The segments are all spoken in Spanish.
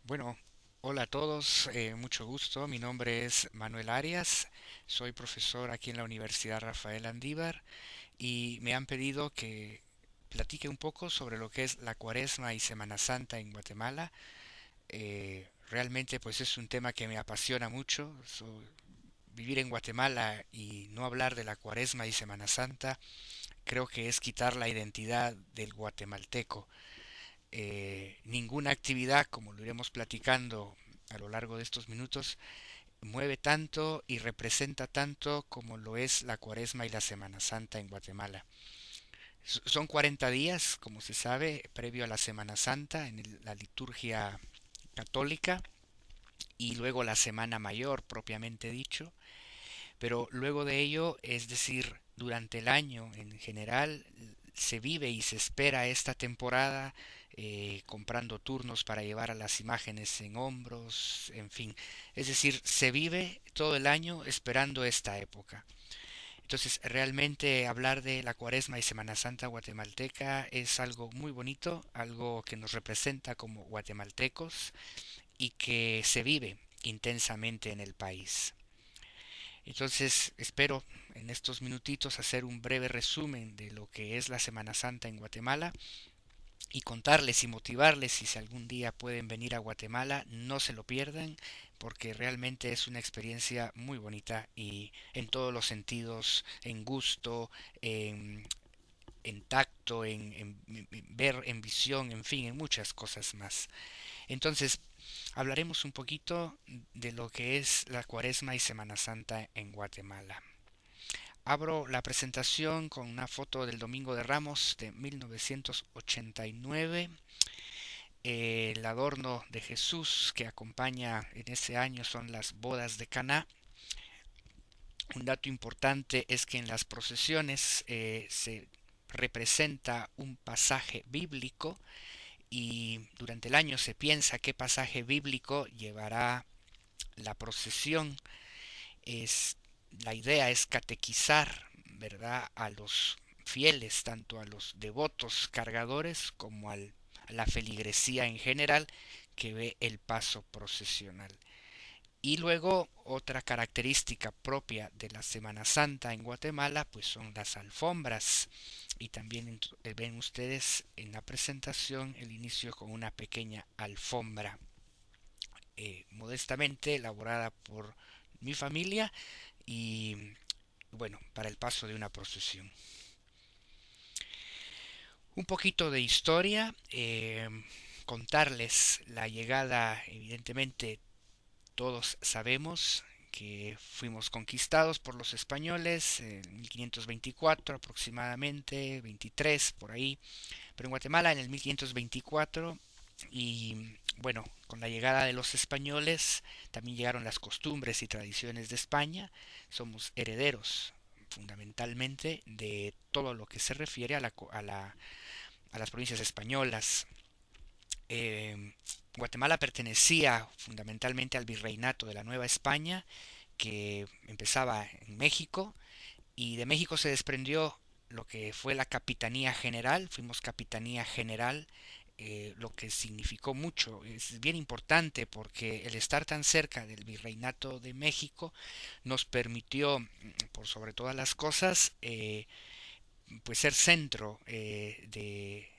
Bueno, hola a todos, mucho gusto. Mi nombre es Manuel Arias, soy profesor aquí en la Universidad Rafael Andívar y me han pedido que platique un poco sobre lo que es la Cuaresma y Semana Santa en Guatemala. Realmente pues es un tema que me apasiona mucho. Vivir en Guatemala y no hablar de la Cuaresma y Semana Santa creo que es quitar la identidad del guatemalteco. Ninguna actividad, como lo iremos platicando a lo largo de estos minutos, mueve tanto y representa tanto como lo es la Cuaresma y la Semana Santa en Guatemala. Son 40 días, como se sabe, previo a la Semana Santa en la liturgia católica y luego la Semana Mayor propiamente dicho, pero luego de ello, es decir, durante el año en general, se vive y se espera esta temporada comprando turnos para llevar a las imágenes en hombros, en fin. Es decir, se vive todo el año esperando esta época. Entonces, realmente hablar de la Cuaresma y Semana Santa guatemalteca es algo muy bonito, algo que nos representa como guatemaltecos y que se vive intensamente en el país. Entonces espero en estos minutitos hacer un breve resumen de lo que es la Semana Santa en Guatemala y contarles y motivarles si algún día pueden venir a Guatemala, no se lo pierdan porque realmente es una experiencia muy bonita y en todos los sentidos, en gusto, en tacto, en ver, en visión, en fin, en muchas cosas más. Entonces, hablaremos un poquito de lo que es la Cuaresma y Semana Santa en Guatemala. Abro la presentación con una foto del Domingo de Ramos de 1989. El adorno de Jesús que acompaña en ese año son las bodas de Caná. Un dato importante es que en las procesiones se representa un pasaje bíblico y durante el año se piensa qué pasaje bíblico llevará la procesión. Es, la idea es catequizar, ¿verdad?, a los fieles, tanto a los devotos cargadores como a la feligresía en general que ve el paso procesional. Y luego otra característica propia de la Semana Santa en Guatemala pues son las alfombras y también ven ustedes en la presentación el inicio con una pequeña alfombra modestamente elaborada por mi familia y bueno, para el paso de una procesión. Un poquito de historia, contarles la llegada, evidentemente todos sabemos que fuimos conquistados por los españoles en 1524 aproximadamente, 23 por ahí, pero en Guatemala en el 1524 y bueno, con la llegada de los españoles también llegaron las costumbres y tradiciones de España. Somos herederos fundamentalmente de todo lo que se refiere a las provincias españolas. Eh, Guatemala pertenecía fundamentalmente al virreinato de la Nueva España, que empezaba en México, y de México se desprendió lo que fue la Capitanía General, fuimos Capitanía General, lo que significó mucho, es bien importante porque el estar tan cerca del Virreinato de México nos permitió, por sobre todas las cosas, pues ser centro de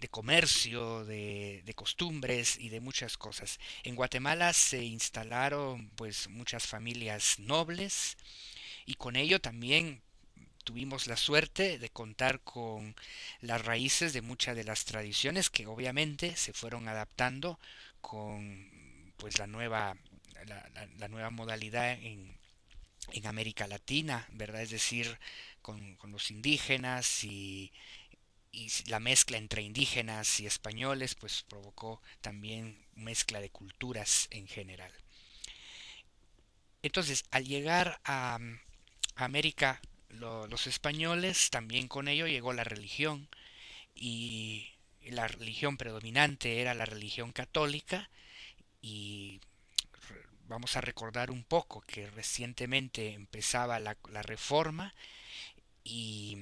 comercio, de costumbres y de muchas cosas. En Guatemala se instalaron pues muchas familias nobles y con ello también tuvimos la suerte de contar con las raíces de muchas de las tradiciones que obviamente se fueron adaptando con pues la nueva modalidad en América Latina, ¿verdad? Es decir, con los indígenas y la mezcla entre indígenas y españoles pues provocó también mezcla de culturas en general. Entonces, al llegar a América los españoles, también con ello llegó la religión y la religión predominante era la religión católica y vamos a recordar un poco que recientemente empezaba la reforma y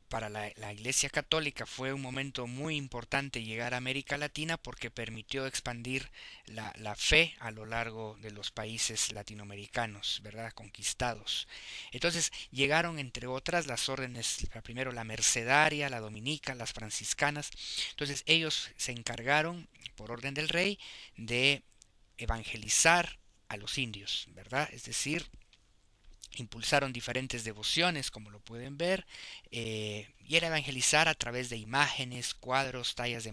para la Iglesia Católica fue un momento muy importante llegar a América Latina porque permitió expandir la fe a lo largo de los países latinoamericanos, ¿verdad? Conquistados. Entonces llegaron entre otras las órdenes, primero la mercedaria, la dominica, las franciscanas. Entonces ellos se encargaron, por orden del rey, de evangelizar a los indios, ¿verdad? Es decir, impulsaron diferentes devociones, como lo pueden ver, y era evangelizar a través de imágenes, cuadros, tallas de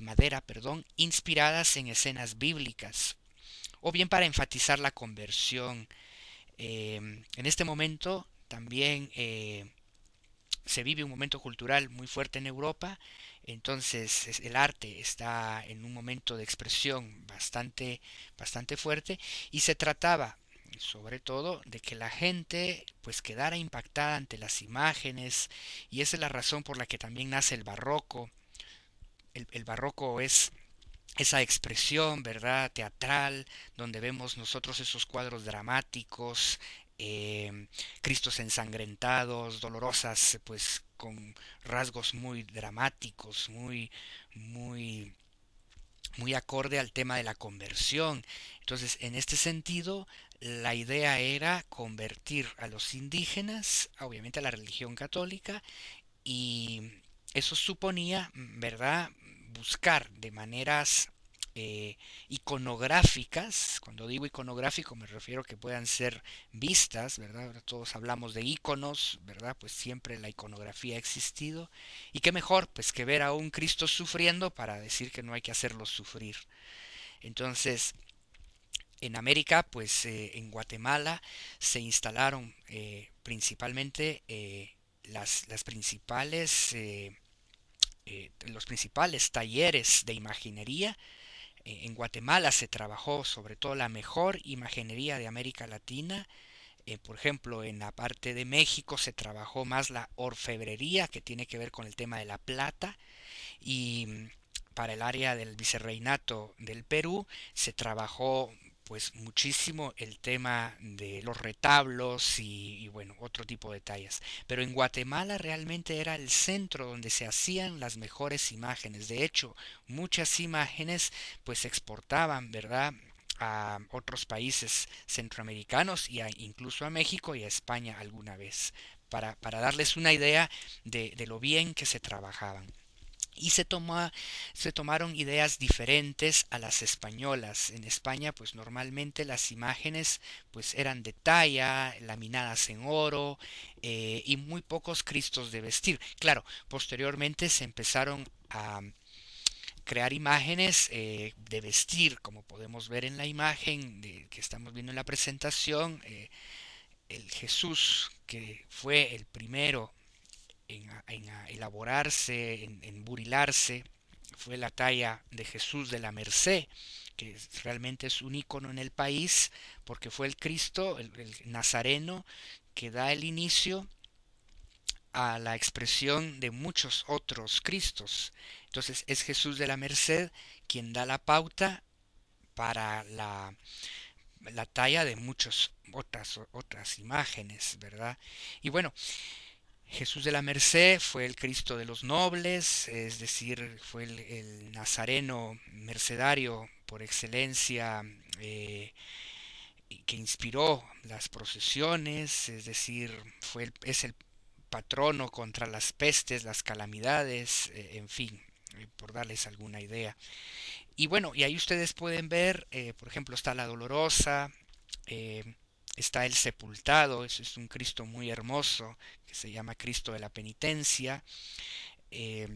madera, perdón, inspiradas en escenas bíblicas, o bien para enfatizar la conversión. En este momento también se vive un momento cultural muy fuerte en Europa, entonces el arte está en un momento de expresión bastante fuerte y se trataba sobre todo de que la gente pues quedara impactada ante las imágenes, y esa es la razón por la que también nace el barroco. El barroco es esa expresión, ¿verdad?, teatral, donde vemos nosotros esos cuadros dramáticos, Cristos ensangrentados, dolorosas, pues con rasgos muy dramáticos, muy, muy acorde al tema de la conversión. Entonces, en este sentido, la idea era convertir a los indígenas, obviamente a la religión católica, y eso suponía, ¿verdad?, buscar de maneras iconográficas. Cuando digo iconográfico me refiero a que puedan ser vistas, ¿verdad? Ahora todos hablamos de iconos, ¿verdad? Pues siempre la iconografía ha existido. Y qué mejor, pues, que ver a un Cristo sufriendo para decir que no hay que hacerlo sufrir. Entonces, en América, pues en Guatemala se instalaron principalmente las principales, los principales talleres de imaginería. En Guatemala se trabajó sobre todo la mejor imaginería de América Latina. Por ejemplo, en la parte de México se trabajó más la orfebrería, que tiene que ver con el tema de la plata, y para el área del vicerreinato del Perú se trabajó pues muchísimo el tema de los retablos y bueno, otro tipo de tallas. Pero en Guatemala realmente era el centro donde se hacían las mejores imágenes. De hecho, muchas imágenes pues se exportaban, ¿verdad?, a otros países centroamericanos y incluso a México y a España alguna vez, para darles una idea de lo bien que se trabajaban. Y se tomaron ideas diferentes a las españolas. En España, pues normalmente las imágenes pues eran de talla, laminadas en oro, y muy pocos cristos de vestir. Claro, posteriormente se empezaron a crear imágenes de vestir, como podemos ver en la imagen que estamos viendo en la presentación. El Jesús, que fue el primero en elaborarse, en burilarse, fue la talla de Jesús de la Merced, que realmente es un icono en el país, porque fue el Cristo, el Nazareno, que da el inicio a la expresión de muchos otros Cristos. Entonces es Jesús de la Merced quien da la pauta para la talla de muchas otras imágenes, ¿verdad? Y bueno, Jesús de la Merced fue el Cristo de los nobles, es decir, fue el nazareno mercedario por excelencia, que inspiró las procesiones, es decir, es el patrono contra las pestes, las calamidades, en fin, por darles alguna idea. Y bueno, y ahí ustedes pueden ver, por ejemplo, está la Dolorosa, eh, está el Sepultado, eso es un Cristo muy hermoso, que se llama Cristo de la Penitencia. Eh,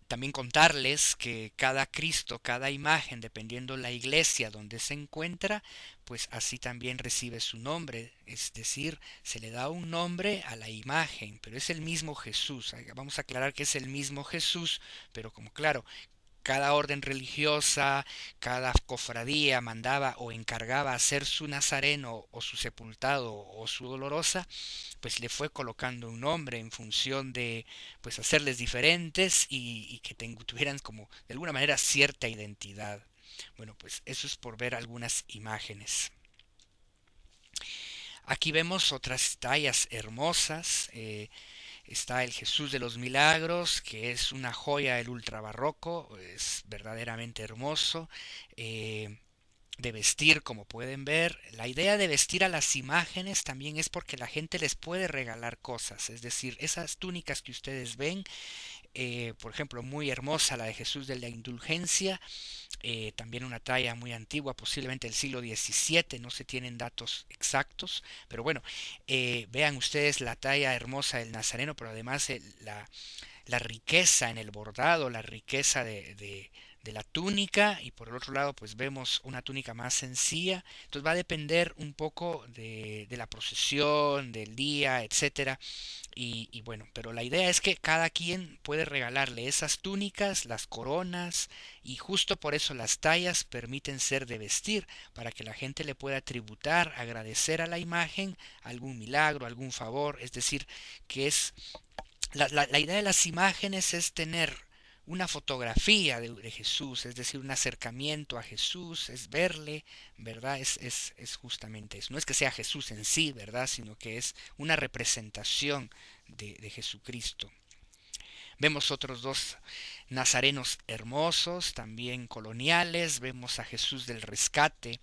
También contarles que cada Cristo, cada imagen, dependiendo la iglesia donde se encuentra, pues así también recibe su nombre. Es decir, se le da un nombre a la imagen, pero es el mismo Jesús. Vamos a aclarar que es el mismo Jesús, pero como claro, cada orden religiosa, cada cofradía mandaba o encargaba hacer su nazareno o su sepultado o su dolorosa, pues le fue colocando un nombre en función de pues hacerles diferentes y que tuvieran como de alguna manera cierta identidad. Bueno, pues eso es por ver algunas imágenes. Aquí vemos otras tallas hermosas. Está el Jesús de los Milagros, que es una joya del ultrabarroco, es verdaderamente hermoso. Eh, de vestir, como pueden ver. La idea de vestir a las imágenes también es porque la gente les puede regalar cosas. Es decir, esas túnicas que ustedes ven, por ejemplo, muy hermosa la de Jesús de la Indulgencia, también una talla muy antigua, posiblemente del siglo XVII, no se tienen datos exactos, pero bueno, vean ustedes la talla hermosa del Nazareno, pero además la riqueza en el bordado, la riqueza de la túnica, y por el otro lado pues vemos una túnica más sencilla. Entonces va a depender un poco de la procesión, del día, etcétera. Y bueno, pero la idea es que cada quien puede regalarle esas túnicas, las coronas, y justo por eso las tallas permiten ser de vestir, para que la gente le pueda tributar, agradecer a la imagen algún milagro, algún favor. Es decir, que es la idea de las imágenes es tener una fotografía de Jesús, es decir, un acercamiento a Jesús, es verle, ¿verdad? Es justamente eso. No es que sea Jesús en sí, ¿verdad? Sino que es una representación de Jesucristo. Vemos otros dos nazarenos hermosos, también coloniales. Vemos a Jesús del Rescate.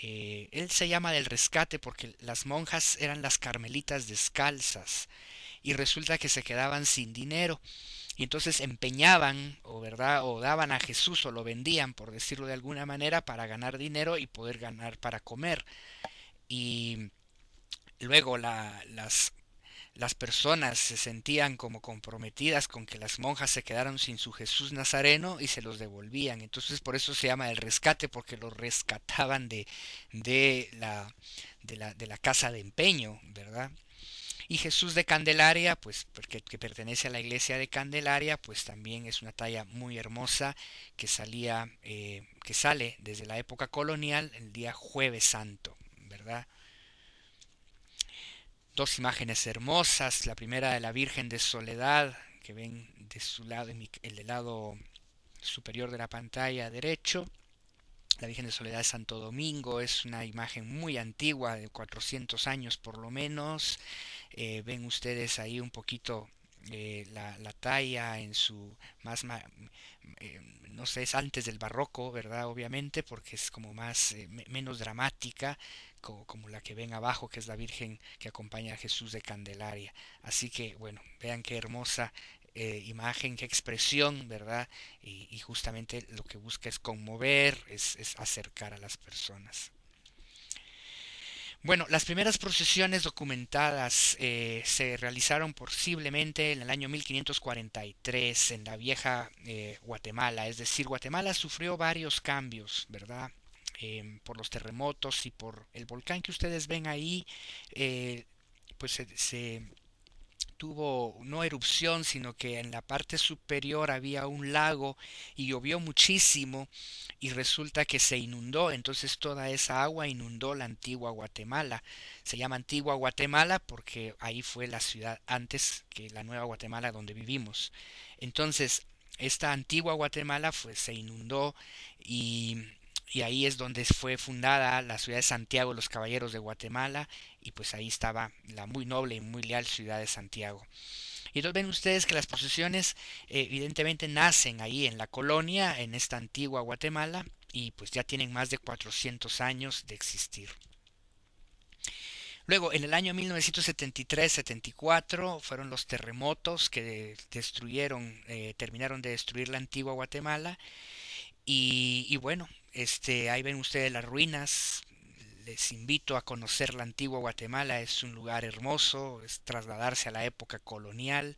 Él se llama del Rescate porque las monjas eran las carmelitas descalzas y resulta que se quedaban sin dinero y entonces empeñaban o verdad o daban a Jesús o lo vendían por decirlo de alguna manera para ganar dinero y poder ganar para comer. Y luego las personas se sentían como comprometidas con que las monjas se quedaron sin su Jesús Nazareno y se los devolvían. Entonces por eso se llama el rescate, porque los rescataban de la, de la casa de empeño, ¿verdad? Y Jesús de Candelaria, pues porque que pertenece a la iglesia de Candelaria, pues también es una talla muy hermosa que que sale desde la época colonial el día Jueves Santo, ¿verdad? Dos imágenes hermosas, la primera de la Virgen de Soledad, que ven de su lado, el del lado superior de la pantalla derecho. La Virgen de Soledad de Santo Domingo es una imagen muy antigua, de 400 años por lo menos. Ven ustedes ahí un poquito la talla en su no sé, es antes del barroco, ¿verdad? Obviamente, porque es como más, menos dramática, como la que ven abajo, que es la Virgen que acompaña a Jesús de Candelaria. Así que, bueno, vean qué hermosa imagen, qué expresión, ¿verdad? Y justamente lo que busca es conmover, es acercar a las personas. Bueno, las primeras procesiones documentadas se realizaron posiblemente en el año 1543 en la vieja Guatemala, es decir, Guatemala sufrió varios cambios, ¿verdad? Por los terremotos y por el volcán que ustedes ven ahí, eh, pues se tuvo no erupción, sino que en la parte superior había un lago y llovió muchísimo y resulta que se inundó, entonces toda esa agua inundó la antigua Guatemala. Se llama antigua Guatemala porque ahí fue la ciudad antes que la nueva Guatemala donde vivimos. Entonces, esta antigua Guatemala se inundó y y ahí es donde fue fundada la ciudad de Santiago de los Caballeros de Guatemala y pues ahí estaba la muy noble y muy leal ciudad de Santiago. Y entonces ven ustedes que las procesiones evidentemente nacen ahí en la colonia, en esta antigua Guatemala, y pues ya tienen más de 400 años de existir. Luego, en el año 1973-74 fueron los terremotos que destruyeron, terminaron de destruir la antigua Guatemala. Y bueno, ahí ven ustedes las ruinas. Les invito a conocer la antigua Guatemala, es un lugar hermoso, es trasladarse a la época colonial.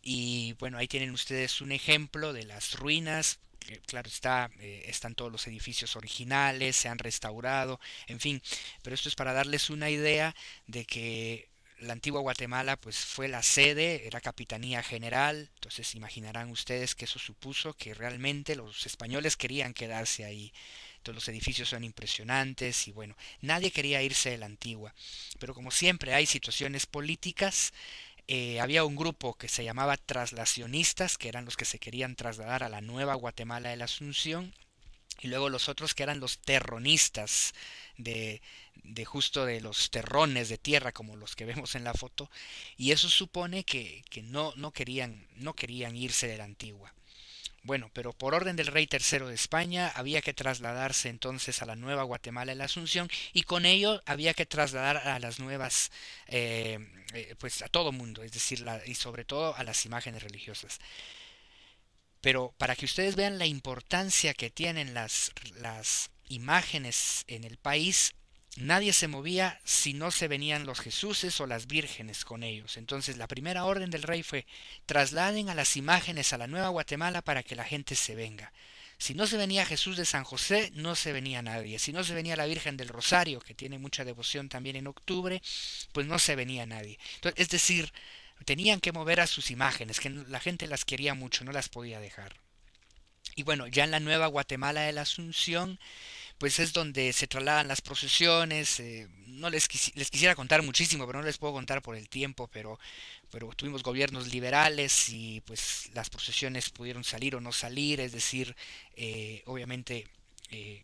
Y bueno, ahí tienen ustedes un ejemplo de las ruinas. Que, claro está, están todos los edificios originales, se han restaurado, en fin, pero esto es para darles una idea de que la antigua Guatemala pues fue la sede, era capitanía general, entonces imaginarán ustedes que eso supuso que realmente los españoles querían quedarse ahí. Todos los edificios son impresionantes y bueno, nadie quería irse de la antigua, pero como siempre hay situaciones políticas, había un grupo que se llamaba traslacionistas, que eran los que se querían trasladar a la nueva Guatemala de la Asunción, y luego los otros que eran los terronistas de, de justo de los terrones de tierra como los que vemos en la foto, y eso supone que no querían irse de la antigua. Bueno, pero por orden del rey tercero de España había que trasladarse entonces a la nueva Guatemala de la Asunción, y con ello había que trasladar a las nuevas, pues a todo mundo, es decir, y sobre todo a las imágenes religiosas. Pero para que ustedes vean la importancia que tienen las imágenes en el país, nadie se movía si no se venían los Jesuses o las vírgenes con ellos. Entonces la primera orden del rey fue: trasladen a las imágenes a la Nueva Guatemala para que la gente se venga. Si no se venía Jesús de San José, no se venía nadie. Si no se venía la Virgen del Rosario, que tiene mucha devoción también en octubre, pues no se venía nadie. Entonces, es decir, tenían que mover a sus imágenes, que la gente las quería mucho, no las podía dejar. Y bueno, ya en la nueva Guatemala de la Asunción, pues es donde se trasladan las procesiones. No les quisiera contar muchísimo, pero no les puedo contar por el tiempo, pero tuvimos gobiernos liberales y pues las procesiones pudieron salir o no salir, es decir, obviamente eh,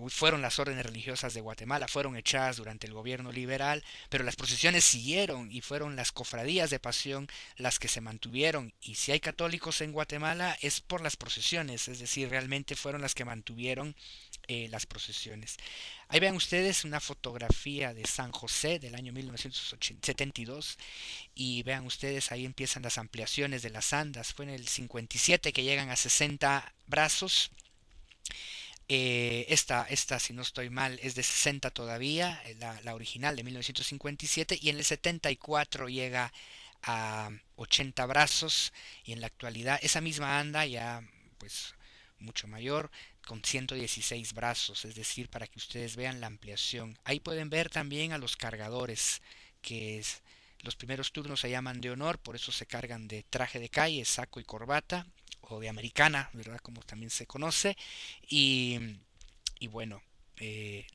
fueron las órdenes religiosas de Guatemala, fueron echadas durante el gobierno liberal, pero las procesiones siguieron y fueron las cofradías de pasión las que se mantuvieron. Y si hay católicos en Guatemala es por las procesiones, es decir, realmente fueron las que mantuvieron las procesiones. Ahí vean ustedes una fotografía de San José del año 1972 y vean ustedes, ahí empiezan las ampliaciones de las andas. Fue en el 57 que llegan a 60 brazos. Esta, si no estoy mal, es de 60 todavía, la original de 1957, y en el 74 llega a 80 brazos, y en la actualidad esa misma anda ya pues mucho mayor, con 116 brazos, es decir, para que ustedes vean la ampliación. Ahí pueden ver también a los cargadores, que es, los primeros turnos se llaman de honor, por eso se cargan de traje de calle, saco y corbata, o de americana, ¿verdad? Como también se conoce. Y, y bueno,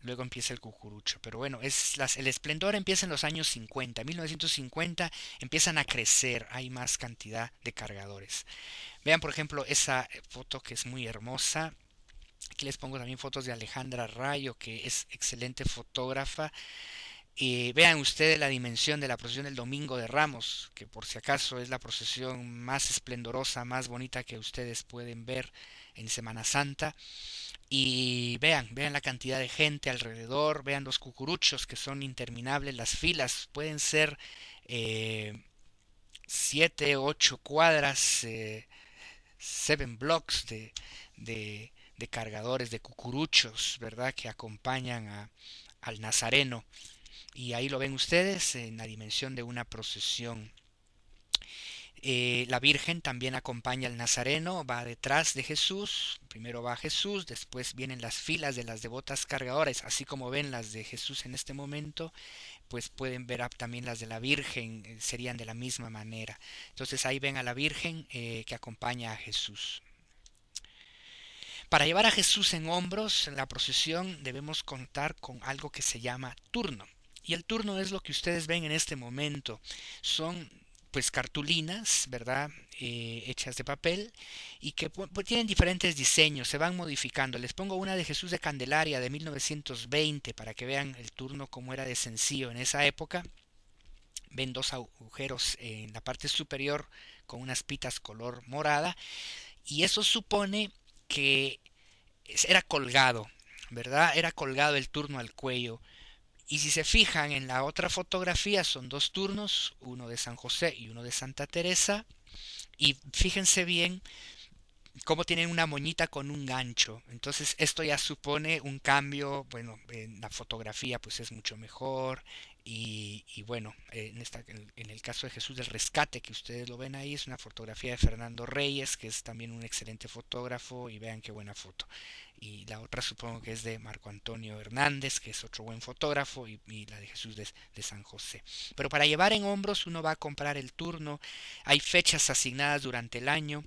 luego empieza el cucurucho. Pero bueno, el esplendor empieza en los años 50. En 1950 empiezan a crecer, hay más cantidad de cargadores. Vean, por ejemplo, esa foto que es muy hermosa. Aquí les pongo también fotos de Alejandra Rayo, que es excelente fotógrafa. Vean ustedes la dimensión de la procesión del Domingo de Ramos, que por si acaso es la procesión más esplendorosa, más bonita que ustedes pueden ver en Semana Santa. Y vean la cantidad de gente alrededor, vean los cucuruchos que son interminables, las filas pueden ser 7, 8 cuadras, 7 blocks de cargadores de cucuruchos, ¿verdad? Que acompañan al Nazareno. Y ahí lo ven ustedes en la dimensión de una procesión. La Virgen también acompaña al Nazareno, va detrás de Jesús. Primero va Jesús, después vienen las filas de las devotas cargadoras, así como ven las de Jesús en este momento, pues pueden ver también las de la Virgen, serían de la misma manera. Entonces ahí ven a la Virgen que acompaña a Jesús. Para llevar a Jesús en hombros en la procesión debemos contar con algo que se llama turno. Y el turno es lo que ustedes ven en este momento. Son pues cartulinas, ¿verdad? Hechas de papel y que pues, tienen diferentes diseños, se van modificando. Les pongo una de Jesús de Candelaria de 1920 para que vean el turno como era de sencillo en esa época. Ven dos agujeros en la parte superior con unas pitas color morada y eso supone que era colgado, ¿verdad? Era colgado el turno al cuello. Y si se fijan en la otra fotografía son dos turnos, uno de San José y uno de Santa Teresa. Y fíjense bien cómo tienen una moñita con un gancho. Entonces esto ya supone un cambio, bueno, en la fotografía pues es mucho mejor. Y bueno, en el caso de Jesús del Rescate, que ustedes lo ven ahí, es una fotografía de Fernando Reyes, que es también un excelente fotógrafo, y vean qué buena foto. Y la otra supongo que es de Marco Antonio Hernández, que es otro buen fotógrafo, y la de Jesús de San José. Pero para llevar en hombros uno va a comprar el turno, hay fechas asignadas durante el año,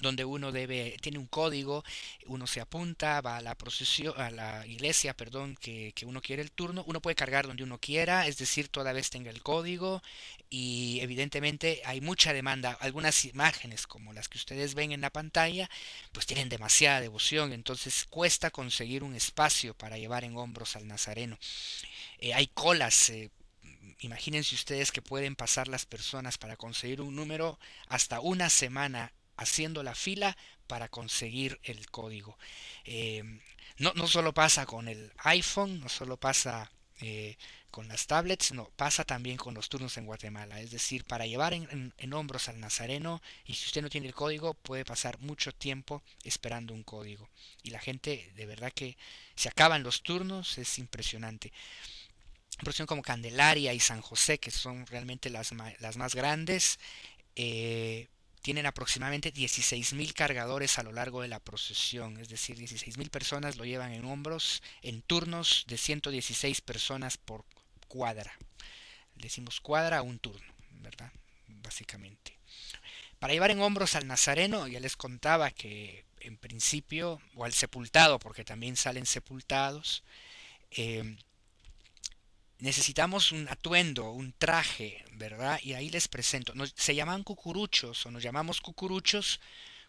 donde uno tiene un código, uno se apunta, va a la procesión, a la iglesia, perdón, que uno quiere el turno, uno puede cargar donde uno quiera, es decir, toda vez tenga el código, y evidentemente hay mucha demanda. Algunas imágenes como las que ustedes ven en la pantalla, pues tienen demasiada devoción, entonces cuesta conseguir un espacio para llevar en hombros al Nazareno. Hay colas. Imagínense ustedes que pueden pasar las personas para conseguir un número hasta una semana haciendo la fila para conseguir el código. Eh, no solo pasa con el iPhone, no solo pasa con las tablets, no, pasa también con los turnos en Guatemala. Es decir, para llevar en hombros al Nazareno, y si usted no tiene el código, puede pasar mucho tiempo esperando un código. Y la gente, de verdad que se acaban los turnos, es impresionante. Procesión como Candelaria y San José, que son realmente las más grandes, eh, tienen aproximadamente 16.000 cargadores a lo largo de la procesión, es decir, 16.000 personas lo llevan en hombros en turnos de 116 personas por cuadra. Decimos cuadra a un turno, ¿verdad? Básicamente. Para llevar en hombros al Nazareno, ya les contaba que en principio, o al sepultado, porque también salen sepultados, eh, necesitamos un atuendo, un traje, ¿verdad? Y ahí les presento. Se llaman cucuruchos o nos llamamos cucuruchos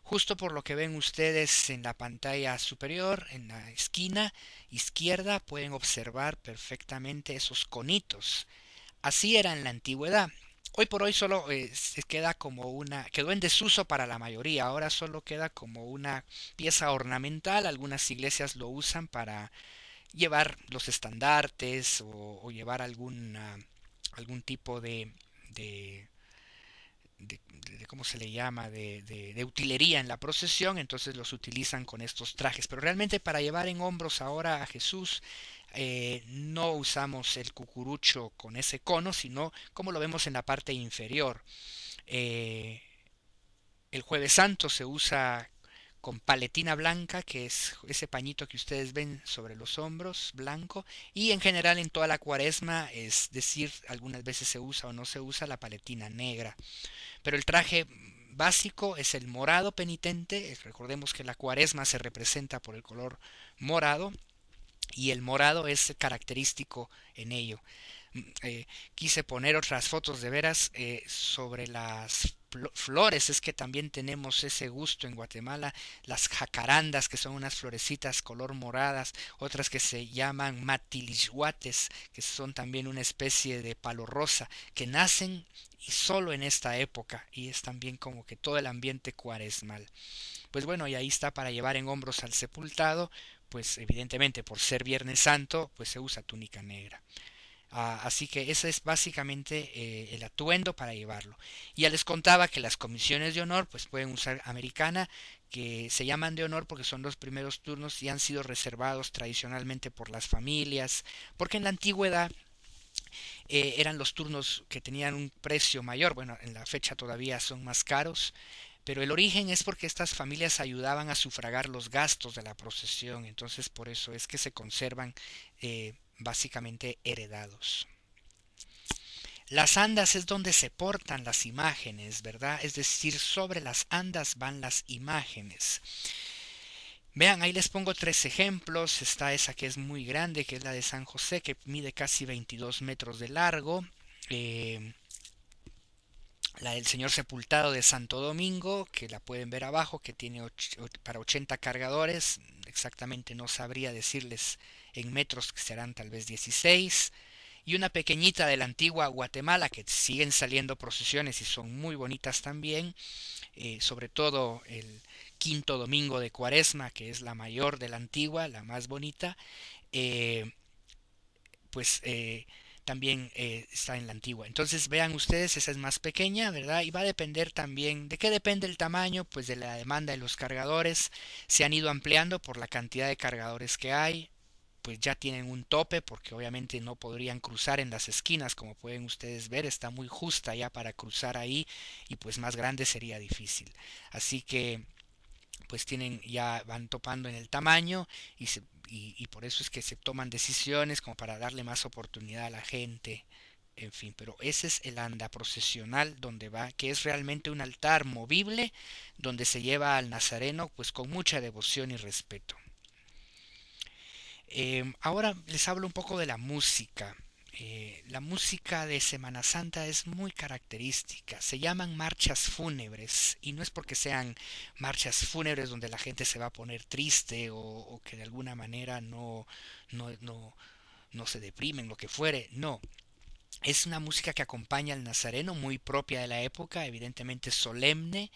justo por lo que ven ustedes en la pantalla superior, en la esquina izquierda, pueden observar perfectamente esos conitos. Así era en la antigüedad. Hoy por hoy solo se queda como quedó en desuso para la mayoría, ahora solo queda como una pieza ornamental, algunas iglesias lo usan para llevar los estandartes o llevar algún tipo de, ¿cómo se le llama? De utilería en la procesión, entonces los utilizan con estos trajes. Pero realmente para llevar en hombros ahora a Jesús, no usamos el cucurucho con ese cono, sino como lo vemos en la parte inferior. Eh, el Jueves Santo se usa con paletina blanca, que es ese pañito que ustedes ven sobre los hombros, blanco, y en general en toda la cuaresma, es decir, algunas veces se usa o no se usa la paletina negra. Pero el traje básico es el morado penitente, recordemos que la cuaresma se representa por el color morado, y el morado es característico en ello. eh, Quise poner otras fotos de veras sobre las flores. Es que también tenemos ese gusto en Guatemala, las jacarandas, que son unas florecitas color moradas, otras que se llaman matilixhuates, que son también una especie de palo rosa, que nacen y solo en esta época, y es también como que todo el ambiente cuaresmal. Pues bueno, y ahí está para llevar en hombros al sepultado, pues evidentemente por ser Viernes Santo, pues se usa túnica negra. Así que ese es básicamente el atuendo para llevarlo. Y ya les contaba que las comisiones de honor pues pueden usar americana, que se llaman de honor porque son los primeros turnos y han sido reservados tradicionalmente por las familias, porque en la antigüedad eran los turnos que tenían un precio mayor. Bueno, en la fecha todavía son más caros, pero el origen es porque estas familias ayudaban a sufragar los gastos de la procesión, entonces por eso es que se conservan básicamente heredados. Las andas es donde se portan las imágenes, ¿verdad? Es decir, sobre las andas van las imágenes. Vean, ahí les pongo tres ejemplos. Está esa que es muy grande, que es la de San José, que mide casi 22 metros de largo. Eh, la del Señor Sepultado de Santo Domingo, que la pueden ver abajo, que tiene para 80 cargadores. Exactamente no sabría decirles en metros, que serán tal vez 16. Y una pequeñita de la antigua Guatemala, que siguen saliendo procesiones y son muy bonitas también, sobre todo el quinto domingo de Cuaresma, que es la mayor de la antigua, la más bonita, eh, pues también está en la antigua. Entonces vean ustedes, esa es más pequeña, ¿verdad? Y va a depender también, ¿de qué depende el tamaño? Pues de la demanda de los cargadores. Se han ido ampliando por la cantidad de cargadores que hay, pues ya tienen un tope porque obviamente no podrían cruzar en las esquinas, como pueden ustedes ver, está muy justa ya para cruzar ahí, y pues más grande sería difícil. Así que pues ya van topando en el tamaño, y por eso es que se toman decisiones como para darle más oportunidad a la gente. en fin, pero ese es el anda procesional donde va, que es realmente un altar movible donde se lleva al Nazareno pues con mucha devoción y respeto. Ahora les hablo un poco de la música. La música de Semana Santa es muy característica. Se llaman marchas fúnebres y no es porque sean marchas fúnebres donde la gente se va a poner triste o que de alguna manera no, no, no se deprimen, lo que fuere. No, es una música que acompaña al nazareno, muy propia de la época, evidentemente solemne.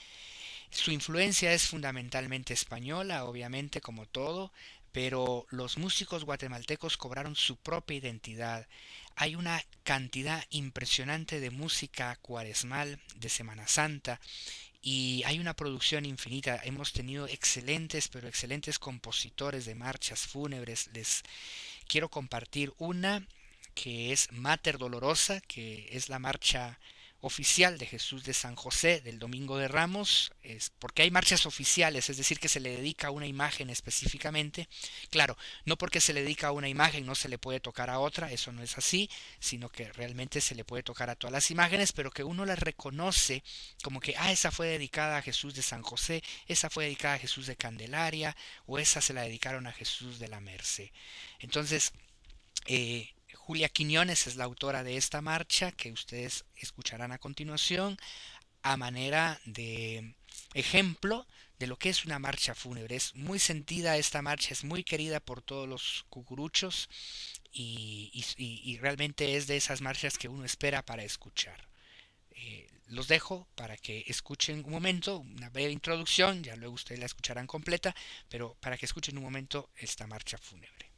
Su influencia es fundamentalmente española, obviamente, como todo, pero los músicos guatemaltecos cobraron su propia identidad. Hay una cantidad impresionante de música cuaresmal de Semana Santa y hay una producción infinita. Hemos tenido excelentes, pero excelentes compositores de marchas fúnebres. Les quiero compartir una que es Mater Dolorosa, que es la marcha oficial de Jesús de San José del Domingo de Ramos, es porque hay marchas oficiales, es decir, que se le dedica a una imagen específicamente. Claro, no porque se le dedica a una imagen no se le puede tocar a otra, eso no es así, sino que realmente se le puede tocar a todas las imágenes, pero que uno las reconoce como que, esa fue dedicada a Jesús de San José, esa fue dedicada a Jesús de Candelaria, o esa se la dedicaron a Jesús de la Merced. Entonces, Julia Quiñones es la autora de esta marcha que ustedes escucharán a continuación a manera de ejemplo de lo que es una marcha fúnebre. Es muy sentida esta marcha, es muy querida por todos los cucuruchos y realmente es de esas marchas que uno espera para escuchar. Los dejo para que escuchen un momento, una breve introducción, ya luego ustedes la escucharán completa, pero para que escuchen un momento esta marcha fúnebre.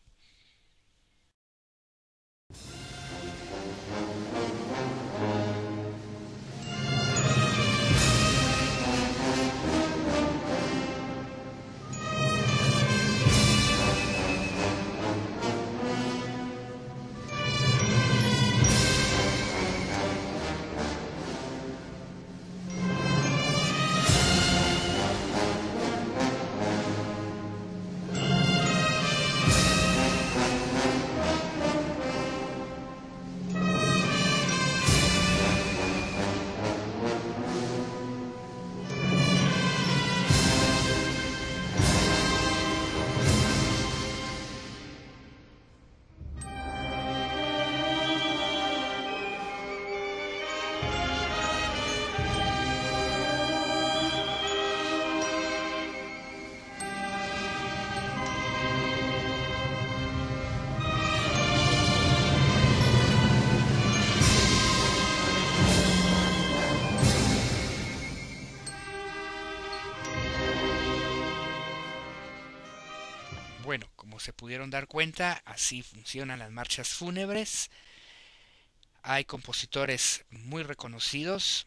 Bueno, como se pudieron dar cuenta, así funcionan las marchas fúnebres. Hay compositores muy reconocidos,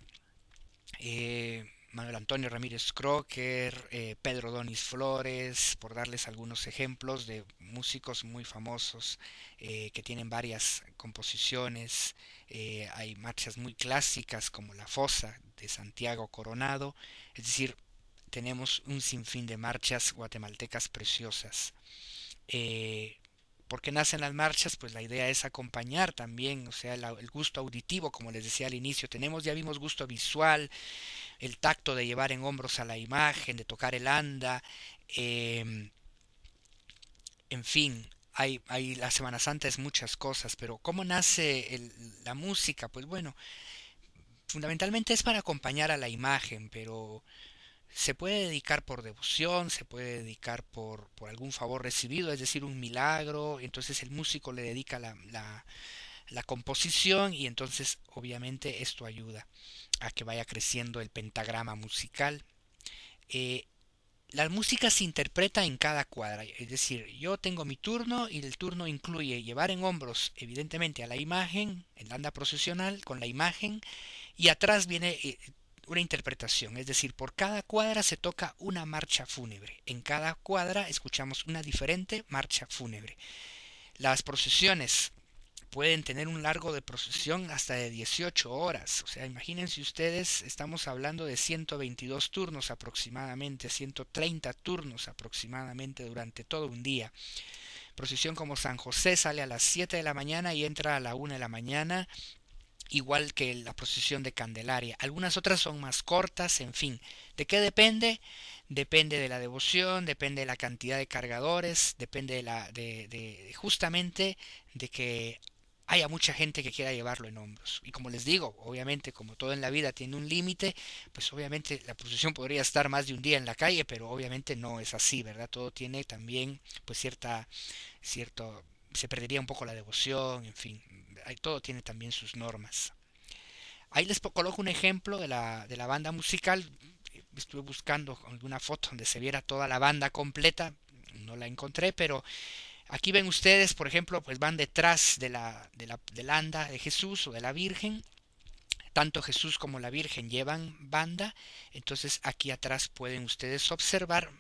Manuel Antonio Ramírez Crocker, Pedro Donis Flores, por darles algunos ejemplos de músicos muy famosos que tienen varias composiciones. Hay marchas muy clásicas como La Fosa de Santiago Coronado, es decir, tenemos un sinfín de marchas guatemaltecas preciosas. Eh, ¿Por qué nacen las marchas? Pues la idea es acompañar también, o sea, el gusto auditivo, como les decía al inicio, ya vimos gusto visual, el tacto de llevar en hombros a la imagen, de tocar el anda, eh, en fin, la Semana Santa es muchas cosas, pero ¿cómo nace la música? Pues bueno, fundamentalmente es para acompañar a la imagen, pero se puede dedicar por devoción, se puede dedicar por algún favor recibido, es decir, un milagro, entonces el músico le dedica la composición y entonces obviamente esto ayuda a que vaya creciendo el pentagrama musical. Eh, la música se interpreta en cada cuadra, es decir, yo tengo mi turno y el turno incluye llevar en hombros evidentemente a la imagen, el anda procesional con la imagen y atrás viene una interpretación, es decir, por cada cuadra se toca una marcha fúnebre, en cada cuadra escuchamos una diferente marcha fúnebre. Las procesiones pueden tener un largo de procesión hasta de 18 horas, o sea, imagínense ustedes, estamos hablando de 122 turnos aproximadamente, 130 turnos aproximadamente durante todo un día. Procesión como San José sale a las 7 de la mañana y entra a la 1 de la mañana igual que la procesión de Candelaria. Algunas otras son más cortas, en fin. ¿De qué depende? Depende de la devoción, depende de la cantidad de cargadores, depende justamente de que haya mucha gente que quiera llevarlo en hombros. Y como les digo, obviamente, como todo en la vida tiene un límite, pues obviamente la procesión podría estar más de un día en la calle, pero obviamente no es así, ¿verdad? Todo tiene también pues cierto, se perdería un poco la devoción, en fin, todo tiene también sus normas. Ahí les coloco un ejemplo de la banda musical. Estuve buscando alguna foto donde se viera toda la banda completa. No la encontré, pero aquí ven ustedes, por ejemplo, pues van detrás del anda de Jesús o de la Virgen. Tanto Jesús como la Virgen llevan banda. Entonces aquí atrás pueden ustedes observar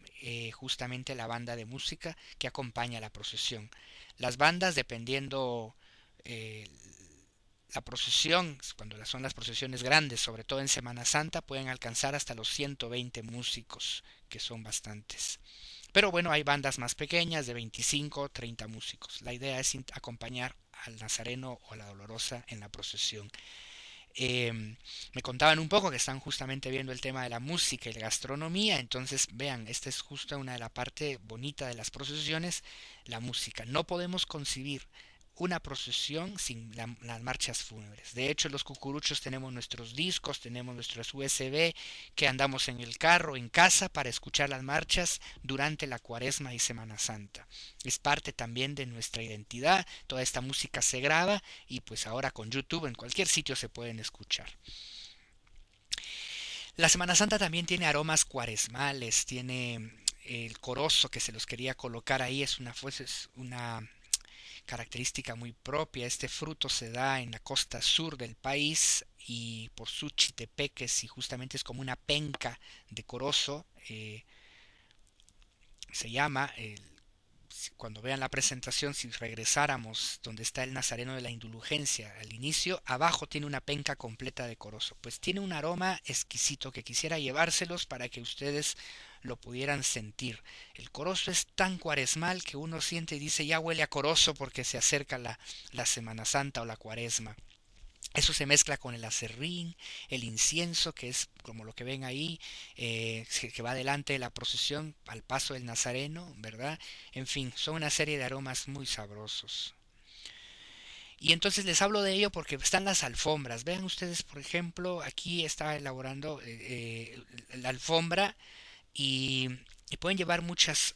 justamente la banda de música que acompaña la procesión. Las bandas, dependiendo eh, la procesión, cuando son las procesiones grandes, sobre todo en Semana Santa, pueden alcanzar hasta los 120 músicos, que son bastantes. Pero bueno, hay bandas más pequeñas de 25 o 30 músicos. La idea es acompañar al Nazareno o a la Dolorosa en la procesión. Me contaban un poco que están justamente viendo el tema de la música y la gastronomía, entonces vean, esta es justo una de la parte bonita de las procesiones, la música. No podemos concebir una procesión sin las marchas fúnebres. De hecho, los cucuruchos tenemos nuestros discos, tenemos nuestros USB que andamos en el carro, en casa, para escuchar las marchas durante la Cuaresma y Semana Santa. Es parte también de nuestra identidad. Toda esta música se graba y pues ahora con YouTube en cualquier sitio se pueden escuchar. La Semana Santa también tiene aromas cuaresmales, tiene el corozo que se los quería colocar ahí, es una característica muy propia. Este fruto se da en la costa sur del país y por Suchitepeques y justamente es como una penca de corozo, se llama. Cuando vean la presentación, si regresáramos donde está el Nazareno de la Indulgencia al inicio, abajo tiene una penca completa de corozo. Pues tiene un aroma exquisito que quisiera llevárselos para que ustedes lo pudieran sentir. El corozo es tan cuaresmal que uno siente y dice ya huele a corozo porque se acerca la Semana Santa o la Cuaresma. Eso se mezcla con el acerrín, el incienso, que es como lo que ven ahí, que va delante de la procesión al paso del Nazareno, ¿verdad? En fin, son una serie de aromas muy sabrosos. Y entonces les hablo de ello porque están las alfombras. Vean ustedes, por ejemplo, aquí está elaborando la alfombra y, y pueden llevar muchas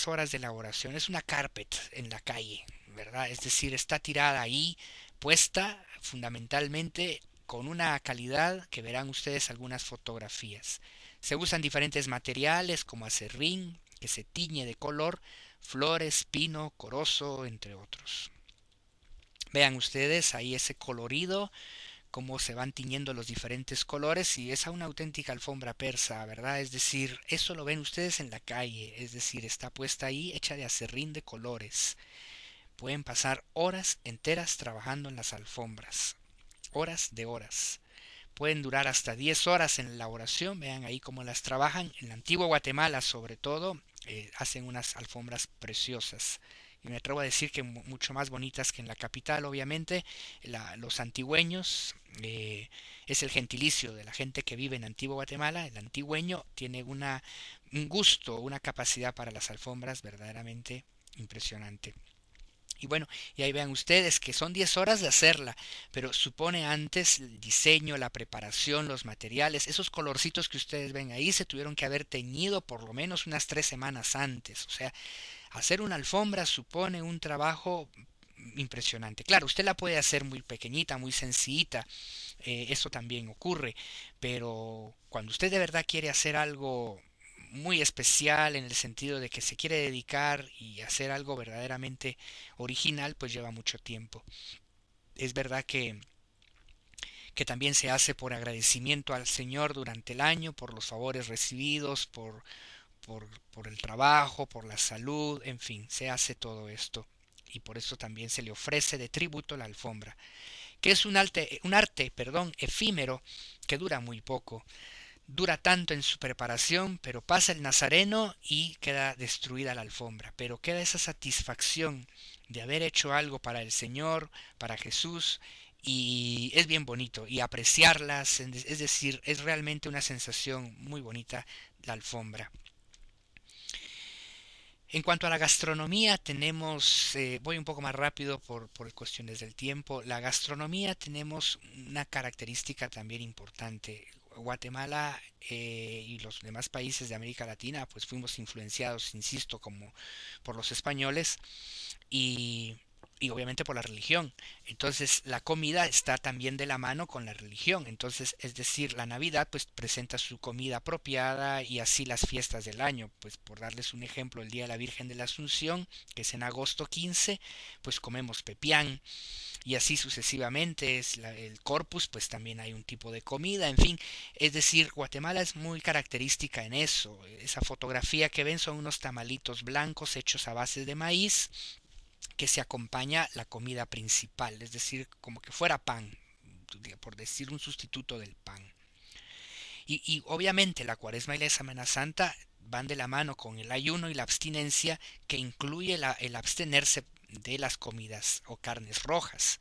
horas de elaboración. Es una carpet en la calle, ¿verdad? Es decir, está tirada ahí, puesta fundamentalmente con una calidad que verán ustedes algunas fotografías. Se usan diferentes materiales como acerrín, que se tiñe de color, flores, pino, corozo, entre otros. Vean ustedes ahí ese colorido, cómo se van tiñendo los diferentes colores y es una auténtica alfombra persa, ¿verdad? Es decir, eso lo ven ustedes en la calle, es decir, está puesta ahí hecha de acerrín de colores. Pueden pasar horas enteras trabajando en las alfombras, horas de horas. Pueden durar hasta 10 horas en la elaboración, vean ahí cómo las trabajan. En la antigua Guatemala sobre todo hacen unas alfombras preciosas. Y me atrevo a decir que mucho más bonitas que en la capital, obviamente. Los antigüeños es el gentilicio de la gente que vive en Antigua Guatemala. El antigüeño tiene un gusto, una capacidad para las alfombras verdaderamente impresionante. Y bueno, y ahí vean ustedes que son 10 horas de hacerla, pero supone antes el diseño, la preparación, los materiales, esos colorcitos que ustedes ven ahí se tuvieron que haber teñido por lo menos unas 3 semanas antes. O sea, hacer una alfombra supone un trabajo impresionante. Claro, usted la puede hacer muy pequeñita, muy sencillita, eso también ocurre, pero cuando usted de verdad quiere hacer algo muy especial en el sentido de que se quiere dedicar y hacer algo verdaderamente original, pues lleva mucho tiempo. Es verdad que también se hace por agradecimiento al Señor durante el año, por los favores recibidos, por el trabajo, por la salud, en fin, se hace todo esto. Y por eso también se le ofrece de tributo la alfombra, que es un arte, efímero, que dura muy poco. Dura tanto en su preparación, pero pasa el Nazareno y queda destruida la alfombra. Pero queda esa satisfacción de haber hecho algo para el Señor, para Jesús, y es bien bonito y apreciarlas, es decir, es realmente una sensación muy bonita la alfombra. En cuanto a la gastronomía, tenemos, voy un poco más rápido por cuestiones del tiempo, la gastronomía tenemos una característica también importante. Guatemala y los demás países de América Latina, pues fuimos influenciados, insisto, como por los españoles, y, y obviamente por la religión. Entonces la comida está también de la mano con la religión. Entonces, es decir, la Navidad pues presenta su comida apropiada y así las fiestas del año. Pues por darles un ejemplo, el Día de la Virgen de la Asunción, que es en agosto 15, pues comemos pepián y así sucesivamente. El Corpus, pues también hay un tipo de comida, en fin. Es decir, Guatemala es muy característica en eso. Esa fotografía que ven son unos tamalitos blancos hechos a base de maíz que se acompaña la comida principal, es decir, como que fuera pan, por decir un sustituto del pan. Y obviamente la cuaresma y la Semana Santa van de la mano con el ayuno y la abstinencia que incluye el abstenerse de las comidas o carnes rojas.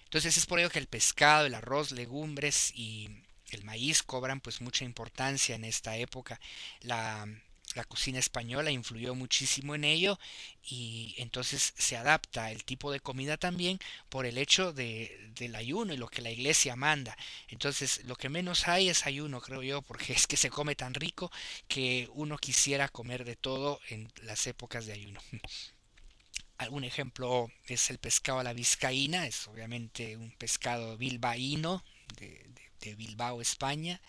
Entonces es por ello que el pescado, el arroz, legumbres y el maíz cobran pues mucha importancia en esta época. La, la cocina española influyó muchísimo en ello y entonces se adapta el tipo de comida también por el hecho del ayuno y lo que la iglesia manda. Entonces lo que menos hay es ayuno, creo yo, porque es que se come tan rico que uno quisiera comer de todo en las épocas de ayuno. Algún ejemplo es el pescado a la vizcaína, es obviamente un pescado bilbaíno de Bilbao, España.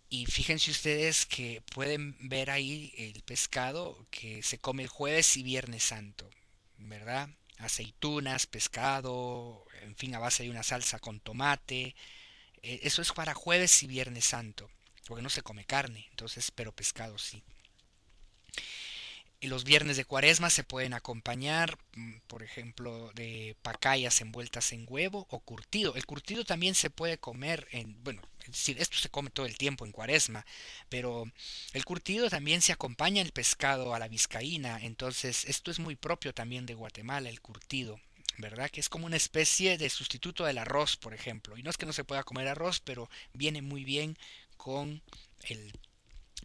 Y fíjense ustedes que pueden ver ahí el pescado que se come el jueves y viernes santo, ¿verdad? Aceitunas, pescado, en fin, a base de una salsa con tomate. Eso es para jueves y viernes santo, porque no se come carne, entonces, pero pescado sí. Y los viernes de cuaresma se pueden acompañar, por ejemplo, de pacayas envueltas en huevo o curtido. El curtido también se puede comer bueno, es decir, esto se come todo el tiempo en cuaresma, pero el curtido también se acompaña el pescado a la vizcaína. Entonces, esto es muy propio también de Guatemala, el curtido. ¿Verdad? Que es como una especie de sustituto del arroz, por ejemplo. Y no es que no se pueda comer arroz, pero viene muy bien con el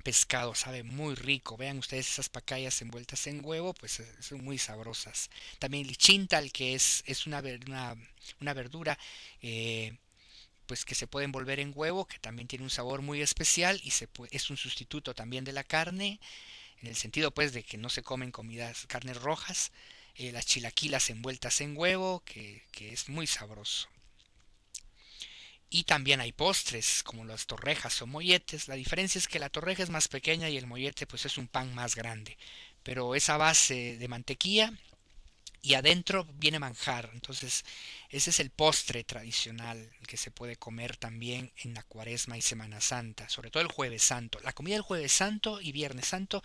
pescado, sabe muy rico. Vean ustedes esas pacayas envueltas en huevo, pues son muy sabrosas. También el chintal, que es una verdura eh, pues que se puede envolver en huevo, que también tiene un sabor muy especial y es un sustituto también de la carne, en el sentido pues de que no se comen comidas, carnes rojas. Las chilaquilas envueltas en huevo, que es muy sabroso. Y también hay postres, como las torrejas o molletes. La diferencia es que la torreja es más pequeña y el mollete pues es un pan más grande. Pero es a base de mantequilla y adentro viene manjar. Entonces ese es el postre tradicional que se puede comer también en la Cuaresma y Semana Santa, sobre todo el Jueves Santo. La comida del Jueves Santo y Viernes Santo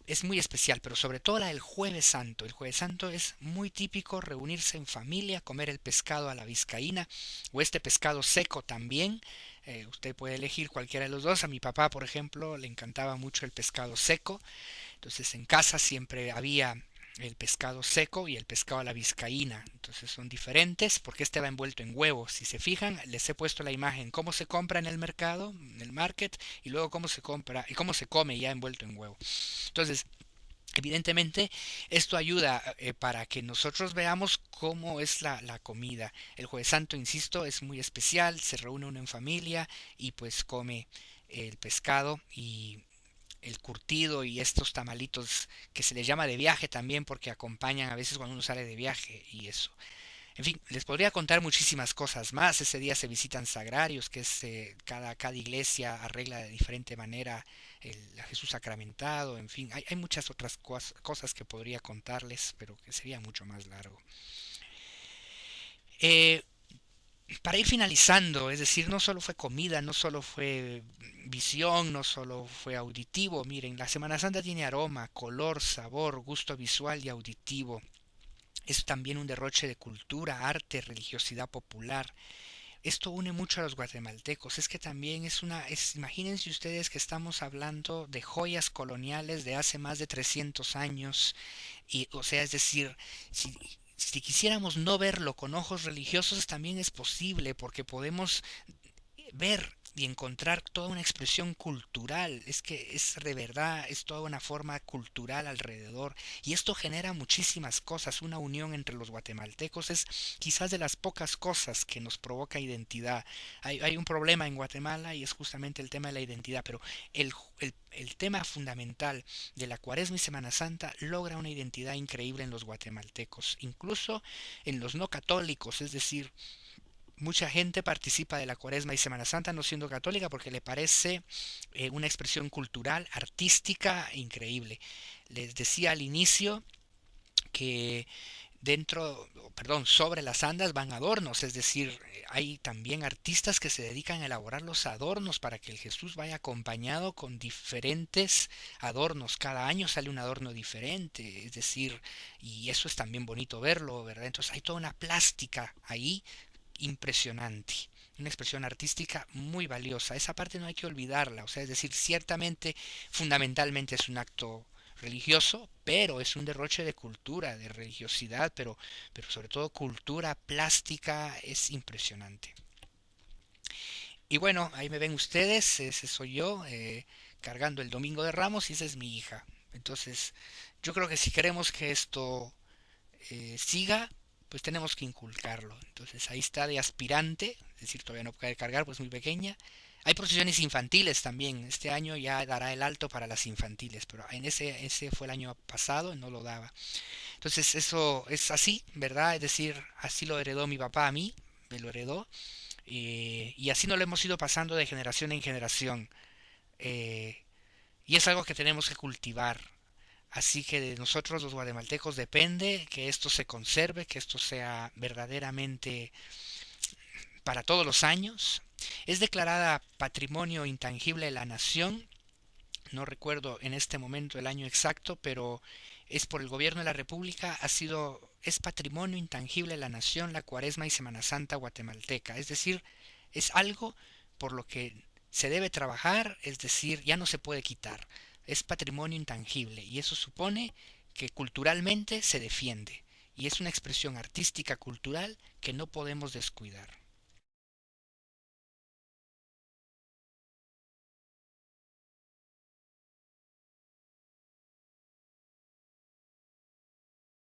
es muy especial, pero sobre todo la del Jueves Santo. El Jueves Santo es muy típico reunirse en familia, comer el pescado a la vizcaína o este pescado seco también. Usted puede elegir cualquiera de los dos. A mi papá, por ejemplo, le encantaba mucho el pescado seco. Entonces en casa siempre había el pescado seco y el pescado a la vizcaína. Entonces son diferentes porque este va envuelto en huevos. Si se fijan, les he puesto la imagen cómo se compra en el mercado, en el market, y luego cómo se compra y cómo se come ya envuelto en huevo. Entonces, evidentemente, esto ayuda para que nosotros veamos cómo es la comida. El Jueves Santo, insisto, es muy especial, se reúne uno en familia y pues come el pescado y el curtido y estos tamalitos que se les llama de viaje también porque acompañan a veces cuando uno sale de viaje y eso. En fin, les podría contar muchísimas cosas más. Ese día se visitan sagrarios, que es cada iglesia arregla de diferente manera a Jesús sacramentado. En fin, hay muchas otras cosas que podría contarles, pero que sería mucho más largo. Eh, para ir finalizando, es decir, no solo fue comida, no solo fue visión, no solo fue auditivo. Miren, la Semana Santa tiene aroma, color, sabor, gusto visual y auditivo. Es también un derroche de cultura, arte, religiosidad popular. Esto une mucho a los guatemaltecos. Es que también imagínense ustedes que estamos hablando de joyas coloniales de hace más de 300 años. Y, o sea, es decir, si si quisiéramos no verlo con ojos religiosos también es posible porque podemos ver y encontrar toda una expresión cultural. Es que es de verdad, es toda una forma cultural alrededor. Y esto genera muchísimas cosas. Una unión entre los guatemaltecos es quizás de las pocas cosas que nos provoca identidad. Hay un problema en Guatemala y es justamente el tema de la identidad. Pero el tema fundamental de la Cuaresma y Semana Santa logra una identidad increíble en los guatemaltecos. Incluso en los no católicos. Es decir, mucha gente participa de la Cuaresma y Semana Santa no siendo católica porque le parece una expresión cultural, artística increíble. Les decía al inicio que perdón, sobre las andas van adornos, es decir, hay también artistas que se dedican a elaborar los adornos para que el Jesús vaya acompañado con diferentes adornos. Cada año sale un adorno diferente, es decir, y eso es también bonito verlo, ¿verdad? Entonces hay toda una plástica ahí impresionante, una expresión artística muy valiosa. Esa parte no hay que olvidarla, o sea, es decir, ciertamente, fundamentalmente es un acto religioso, pero es un derroche de cultura, de religiosidad, pero sobre todo cultura plástica es impresionante. Y bueno, ahí me ven ustedes, ese soy yo, cargando el Domingo de Ramos y esa es mi hija. Entonces, yo creo que si queremos que esto siga, pues tenemos que inculcarlo. Entonces ahí está de aspirante, es decir, todavía no puede cargar, pues muy pequeña. Hay procesiones infantiles también. Este año ya dará el alto para las infantiles, pero en ese fue el año pasado, no lo daba. Entonces eso es así, ¿verdad? Es decir, así lo heredó mi papá a mí, me lo heredó, y así nos lo hemos ido pasando de generación en generación. Eh, y es algo que tenemos que cultivar. Así que de nosotros los guatemaltecos depende que esto se conserve, que esto sea verdaderamente para todos los años. Es declarada Patrimonio Intangible de la Nación. No recuerdo en este momento el año exacto, pero es por el gobierno de la República, es Patrimonio Intangible de la Nación la Cuaresma y Semana Santa guatemalteca. Es decir, es algo por lo que se debe trabajar, es decir, ya no se puede quitar. Es patrimonio intangible y eso supone que culturalmente se defiende y es una expresión artística cultural que no podemos descuidar.